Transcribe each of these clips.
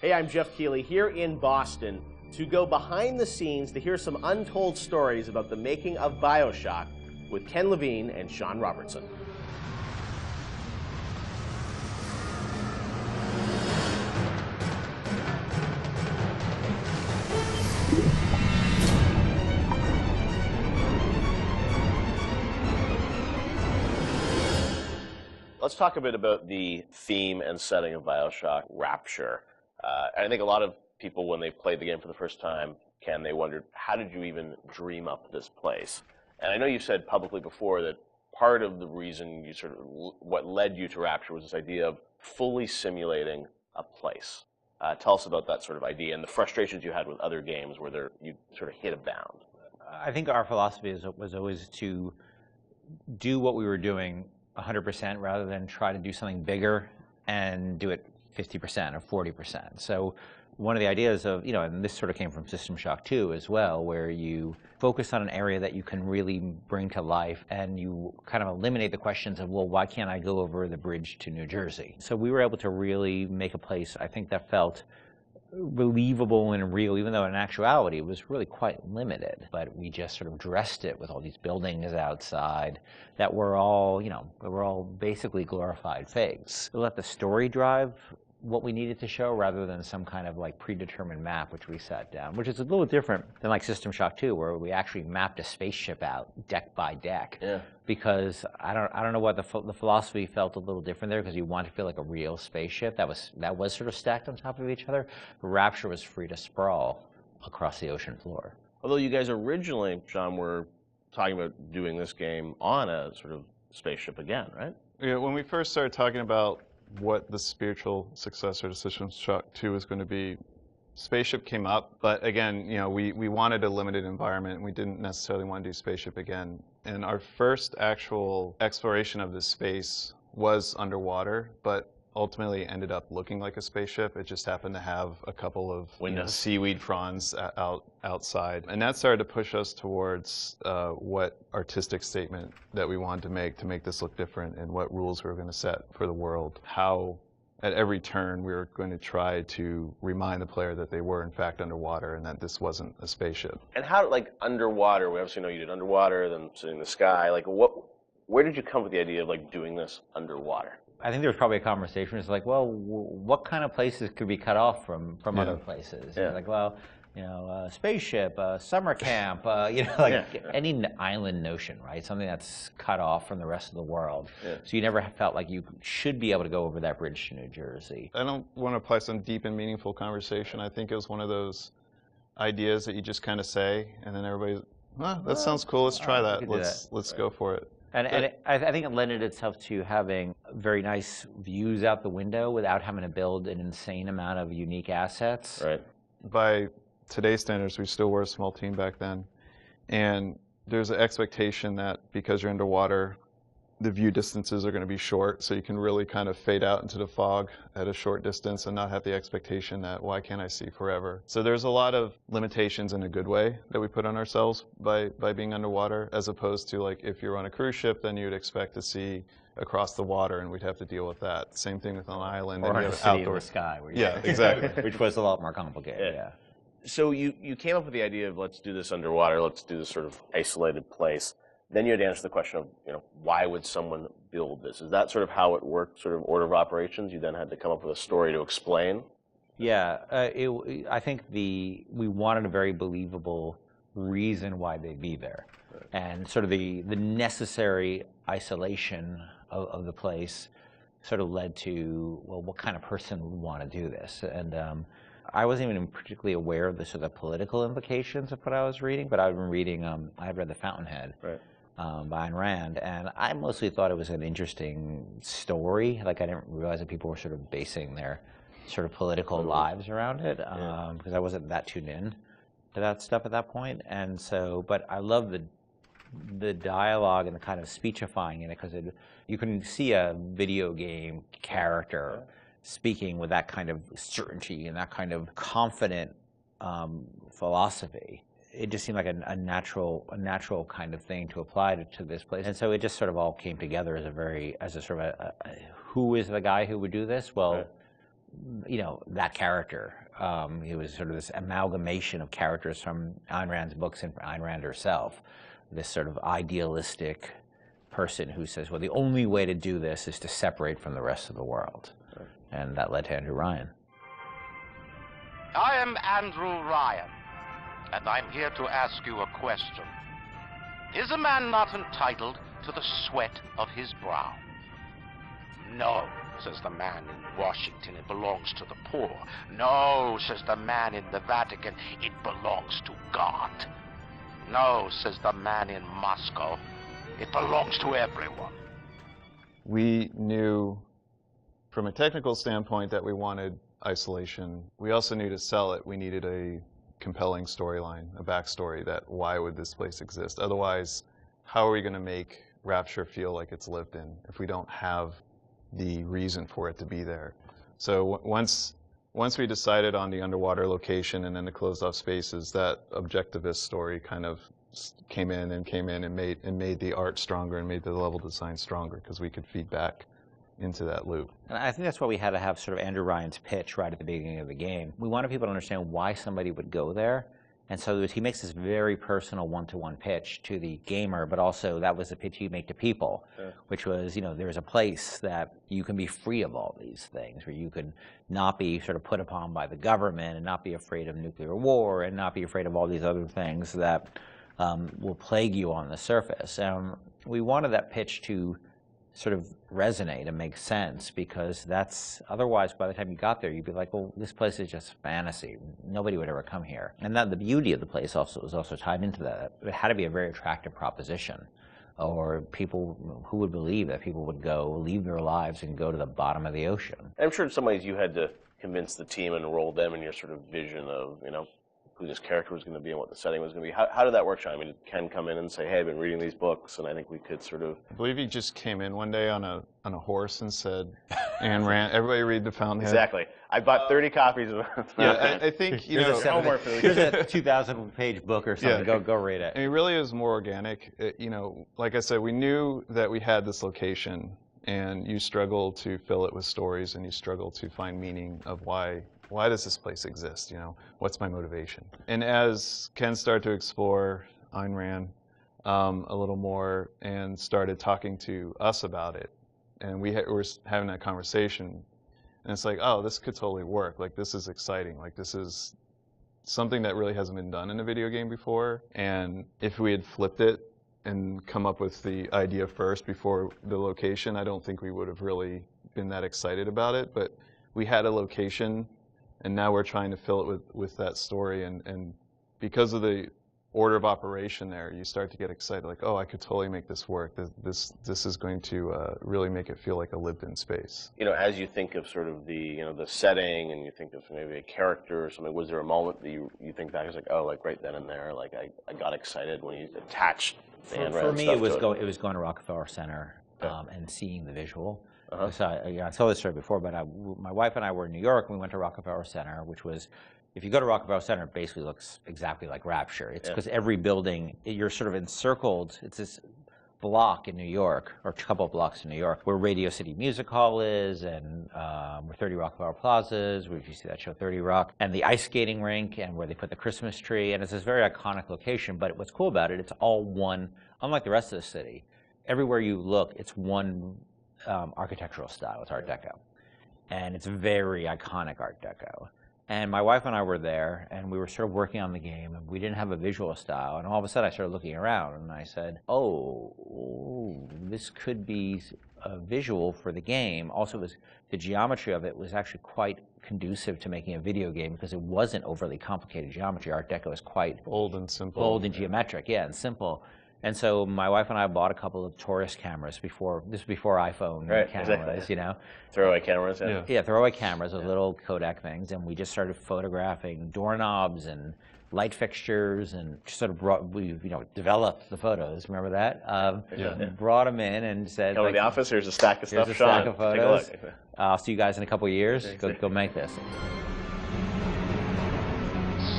Hey, I'm Jeff Keighley here in Boston to go behind the scenes to hear some untold stories about the making of BioShock with Ken Levine and Sean Robertson. Let's talk a bit about the theme and setting of BioShock, Rapture. I think a lot of people, when they played the game for the first time, Ken, they wondered, how did you even dream up this place? And I know you said publicly before that part of the reason you what led you to Rapture was this idea of fully simulating a place. Tell us about that sort of idea and the frustrations you had with other games where you sort of hit a bound. I think our philosophy was always to do what we were doing 100% rather than try to do something bigger and do it 50% or 40%. So one of the ideas of, and this sort of came from System Shock 2 as well, where you focus on an area that you can really bring to life and you kind of eliminate the questions of, well, why can't I go over the bridge to New Jersey? So we were able to really make a place, I think, that felt believable and real, even though in actuality it was really quite limited. But we just sort of dressed it with all these buildings outside that were all, basically glorified fakes. We let the story drive what we needed to show rather than some kind of like predetermined map which we set down, which is a little different than like System Shock 2, where we actually mapped a spaceship out deck by deck. Yeah. Because I don't know what the philosophy felt a little different there, because you want to feel like a real spaceship that was sort of stacked on top of each other. But Rapture was free to sprawl across the ocean floor. Although you guys originally, Sean, were talking about doing this game on a sort of spaceship again, right? Yeah, when we first started talking about what the spiritual successor to System Shock 2 was going to be, Spaceship came up, but again, we wanted a limited environment, and we didn't necessarily want to do Spaceship again. And our first actual exploration of this space was underwater, but ultimately ended up looking like a spaceship. It just happened to have a couple of seaweed fronds outside. And that started to push us towards what artistic statement that we wanted to make this look different, and what rules we were going to set for the world. How at every turn we were going to try to remind the player that they were in fact underwater and that this wasn't a spaceship. And how, like underwater, we obviously know you did underwater, then sitting in the sky, like where did you come with the idea of like doing this underwater? I think there was probably a conversation. It's like, well, what kind of places could be cut off from other places? Yeah. Like, well, spaceship, summer camp, any island notion, right? Something that's cut off from the rest of the world. Yeah. So you never felt like you should be able to go over that bridge to New Jersey. I don't want to apply some deep and meaningful conversation. I think it was one of those ideas that you just kind of say, and then everybody's, that sounds cool. Let's try that. Let's go for it. And I think it lended itself to having very nice views out the window without having to build an insane amount of unique assets. Right. By today's standards, we still were a small team back then. And there's an expectation that because you're underwater, the view distances are going to be short, so you can really kind of fade out into the fog at a short distance and not have the expectation that, why can't I see forever? So there's a lot of limitations in a good way that we put on ourselves by being underwater, as opposed to like if you're on a cruise ship, then you'd expect to see across the water, and we'd have to deal with that. Same thing with an island. Or on a city in the sky. Yeah, exactly. Which was a lot more complicated, yeah. So you came up with the idea of let's do this underwater, let's do this sort of isolated place. Then you had to answer the question of, why would someone build this? Is that sort of how it worked, sort of order of operations? You then had to come up with a story to explain? Yeah, I think we wanted a very believable reason why they'd be there. Right. And sort of the necessary isolation of the place sort of led to, well, what kind of person would want to do this? And I wasn't even particularly aware of the sort of political implications of what I was reading, but I've been reading, I read The Fountainhead. Right. By Ayn Rand, and I mostly thought it was an interesting story. Like, I didn't realize that people were sort of basing their sort of political lives around it, because I wasn't that tuned in to that stuff at that point. And so, but I love the dialogue and the kind of speechifying in it, because you can see a video game character speaking with that kind of certainty and that kind of confident philosophy. It just seemed like a natural kind of thing to apply to this place. And so it just sort of all came together as a sort of who is the guy who would do this? Well, that character. He was sort of this amalgamation of characters from Ayn Rand's books and Ayn Rand herself. This sort of idealistic person who says, well, the only way to do this is to separate from the rest of the world. Right. And that led to Andrew Ryan. I am Andrew Ryan, and I'm here to ask you a question. Is a man not entitled to the sweat of his brow? No, says the man in Washington, it belongs to the poor. No, says the man in the Vatican, it belongs to God. No, says the man in Moscow, it belongs to everyone. We knew from a technical standpoint that we wanted isolation. We also knew to sell it, we needed a compelling storyline, a backstory that why would this place exist? Otherwise, how are we going to make Rapture feel like it's lived in if we don't have the reason for it to be there? So once we decided on the underwater location and then the closed off spaces, that objectivist story kind of came in and made the art stronger and made the level design stronger because we could feed back into that loop. And I think that's why we had to have sort of Andrew Ryan's pitch right at the beginning of the game. We wanted people to understand why somebody would go there. And so he makes this very personal one-to-one pitch to the gamer, but also that was the pitch he'd make to people, which was, there's a place that you can be free of all these things, where you can not be sort of put upon by the government and not be afraid of nuclear war and not be afraid of all these other things that will plague you on the surface. We wanted that pitch to sort of resonate and make sense, because that's, otherwise by the time you got there you'd be like, well, this place is just fantasy, nobody would ever come here. And that the beauty of the place also was also tied into that. It had to be a very attractive proposition, or people who would believe that people would go leave their lives and go to the bottom of the ocean. I'm sure in some ways you had to convince the team and enroll them in your sort of vision of who this character was going to be and what the setting was going to be. How did that work, Sean? I mean, did Ken come in and say, hey, I've been reading these books, and I think we could sort of... I believe he just came in one day on a horse and said, Ayn Rand, everybody read The Fountainhead. Exactly. I bought 30 copies of it. Yeah, I think, here's a 2,000-page book or something. Yeah. Go read it. I mean, it really is more organic. Like I said, we knew that we had this location, and you struggle to fill it with stories, and you struggle to find meaning of why does this place exist? What's my motivation? And as Ken started to explore Ayn Rand a little more and started talking to us about it, and we were having that conversation, and it's like, oh, this could totally work. Like, this is exciting. Like, this is something that really hasn't been done in a video game before. And if we had flipped it and come up with the idea first before the location, I don't think we would have really been that excited about it. But we had a location, and now we're trying to fill it with that story. And because of the order of operation there, you start to get excited, like, oh, I could totally make this work. This is going to really make it feel like a lived-in space. As you think of sort of the the setting, and you think of maybe a character or something, was there a moment that you think back, it's like, oh, like right then and there, like I got excited when you attached the Ayn Rand For me, stuff it was to it was going to Rockefeller Center and seeing the visual. Uh-huh. So I told this story before, but my wife and I were in New York, and we went to Rockefeller Center, which was, if you go to Rockefeller Center, it basically looks exactly like Rapture. It's because every building, you're sort of encircled. It's this block in New York, or a couple of blocks in New York, where Radio City Music Hall is, and where 30 Rockefeller Plazas, where you see that show 30 Rock, and the ice skating rink, and where they put the Christmas tree. And it's this very iconic location, but what's cool about it, it's all one, unlike the rest of the city. Everywhere you look, it's one architectural style. It's Art Deco. And it's very iconic Art Deco. And my wife and I were there, and we were sort of working on the game, and we didn't have a visual style. And all of a sudden, I started looking around, and I said, oh, this could be a visual for the game. Also, the geometry of it was actually quite conducive to making a video game, because it wasn't overly complicated geometry. Art Deco is quite bold and simple. Bold and geometric, and simple. And so my wife and I bought a couple of tourist cameras before iPhone cameras, exactly. Throwaway cameras, yeah, throwaway cameras with little Kodak things, and we just started photographing doorknobs and light fixtures, and sort of developed the photos. Remember that? Brought them in and said, come to the office. Here's a stack of stuff. Here's a stack of photos. Take a look. I'll see you guys in a couple of years. Go make this.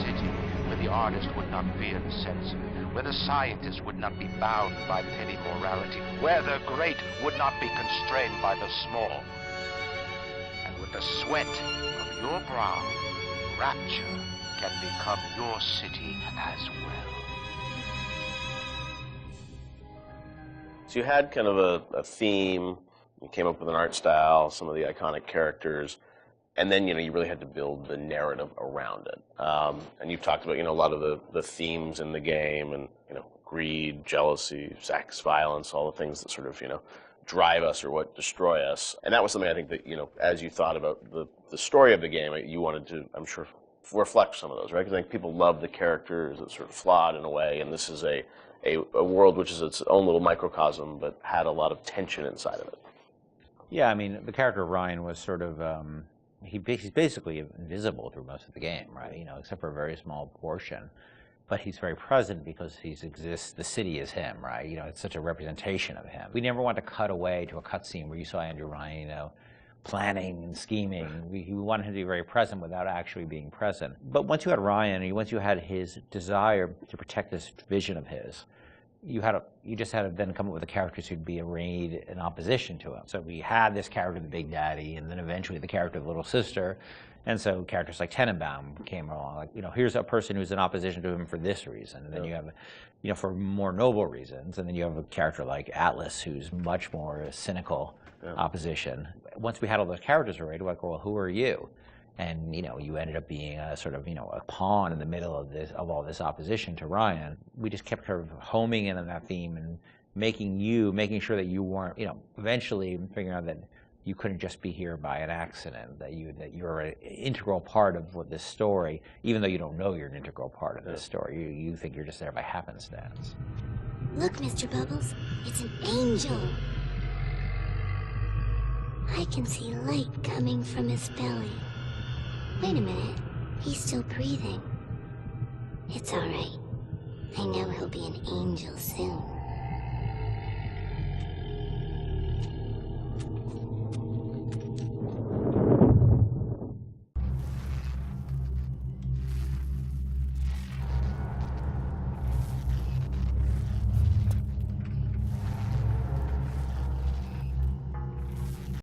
City where the artist would not fear the censor, where the scientist would not be bound by petty morality, where the great would not be constrained by the small. And with the sweat your brow, Rapture can become your city as well. So you had kind of a theme, you came up with an art style, some of the iconic characters, and then, you really had to build the narrative around it. And you've talked about, a lot of the themes in the game and, greed, jealousy, sex, violence, all the things that sort of, drive us or what destroy us. And that was something I think that, as you thought about the story of the game, you wanted to, I'm sure, reflect some of those, right? Because I think people love the characters. It's sort of flawed in a way, and this is a world which is its own little microcosm, but had a lot of tension inside of it. Yeah, I mean, the character of Ryan was sort of, he's basically invisible through most of the game, right? Except for a very small portion. But he's very present because he exists, the city is him, right? It's such a representation of him. We never want to cut away to a cutscene where you saw Andrew Ryan, planning and scheming. We wanted him to be very present without actually being present. But once you had Ryan, once you had his desire to protect this vision of his, you just had to then come up with the characters who'd be arrayed in opposition to him. So we had this character, the Big Daddy, and then eventually the character of the Little Sister. And so characters like Tenenbaum came along, like, here's a person who's in opposition to him for this reason. And then you have, for more noble reasons. And then you have a character like Atlas, who's much more cynical opposition. Once we had all those characters arrayed, we're like, well, who are you? And, you ended up being a sort of, a pawn in the middle of all this opposition to Ryan. We just kept kind of homing in on that theme and making sure that you weren't, eventually figuring out that you couldn't just be here by an accident, that you're an integral part of this story, even though you don't know you're an integral part of this story. You think you're just there by happenstance. Look, Mr. Bubbles, it's an angel. I can see light coming from his belly. Wait a minute, he's still breathing. It's all right. I know he'll be an angel soon.